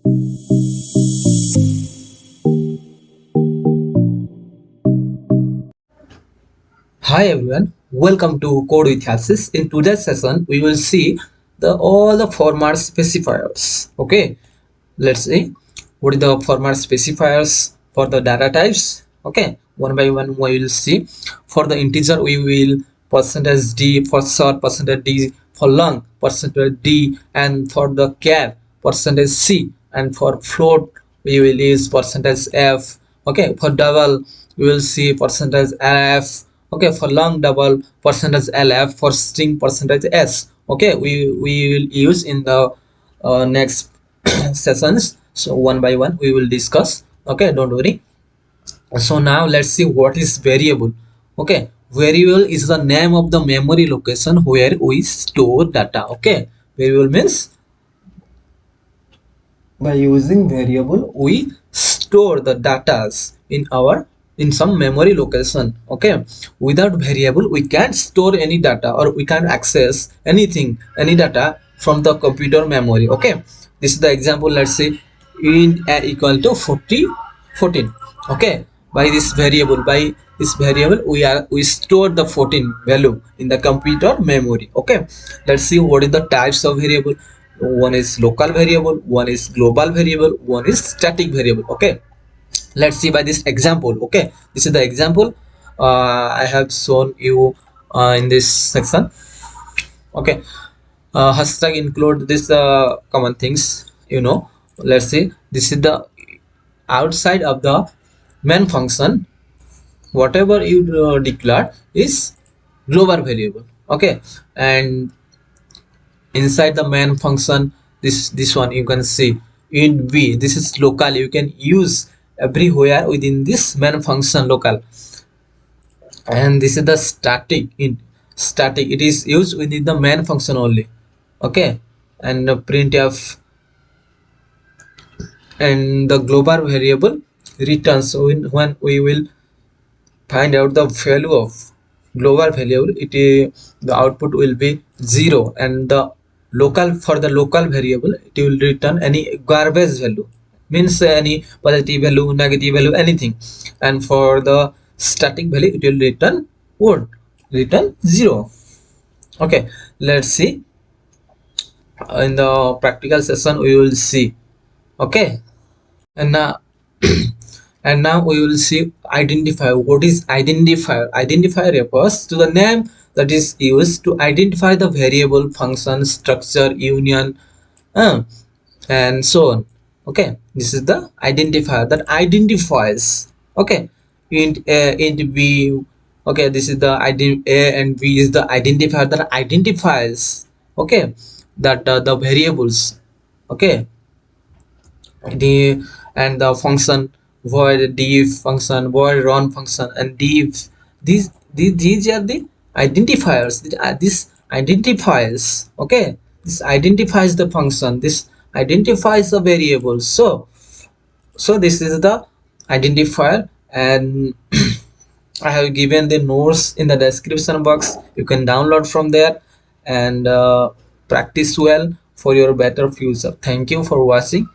Hi everyone, welcome to Code with Ashis. In today's session, we will see all the format specifiers. Okay, let's see what is the format specifiers for the data types. Okay, one by one we will see. For the integer, we will percentage %d, for short percentage %d, for long percentage %d, and for the char percentage %c, and for float we will use percentage %f. Okay, for double we will see percentage %lf. Okay, for long double percentage %lf, for string percentage %s. Okay, we will use in the next sessions. So one by one we will discuss. Okay, don't worry. So now let's see what is variable. Okay, variable is the name of the memory location where we store data. Okay, variable means by using variable we store the datas in some memory location. Okay, without variable we can't store any data, or we can't access any data from the computer memory. Okay, this is the example. Let's say int a equal to 14. Okay, by this variable we store the 14 value in the computer memory. Okay, let's see what is the types of variable. One is local variable, one is global variable, one is static variable. Okay, let's see by this example. Okay, this is the example I have shown you in this section. Okay, hashtag include this common things, let's see. This is the outside of the main function. Whatever you declare is global variable. Okay, and inside the main function, this one you can see int b, this is local. You can use everywhere within this main function local. And this is the static static, it is used within the main function only. Okay, and the printf. And the global variable returns when we will find out the value of global variable, the output will be 0, and the local, for the local variable it will return any garbage value, means any positive value, negative value, anything. And for the static value it will return what? Return 0. Okay, let's see in the practical session we will see. Okay, and now and now we will see identifier. What is identifier? Identifier refers to the name that is used to identify the variable, function, structure, union, and so on. Okay, this is the identifier that identifies. Okay, int a, int b. Okay, this is the a and b is the identifier that identifies. Okay, that the variables. Okay, and the function void div function, void run function, and div. These are the identifiers. This identifies. Okay, this identifies the function, this identifies the variable. So this is the identifier, and I have given the notes in the description box. You can download from there and practice well for your better future. Thank you for watching.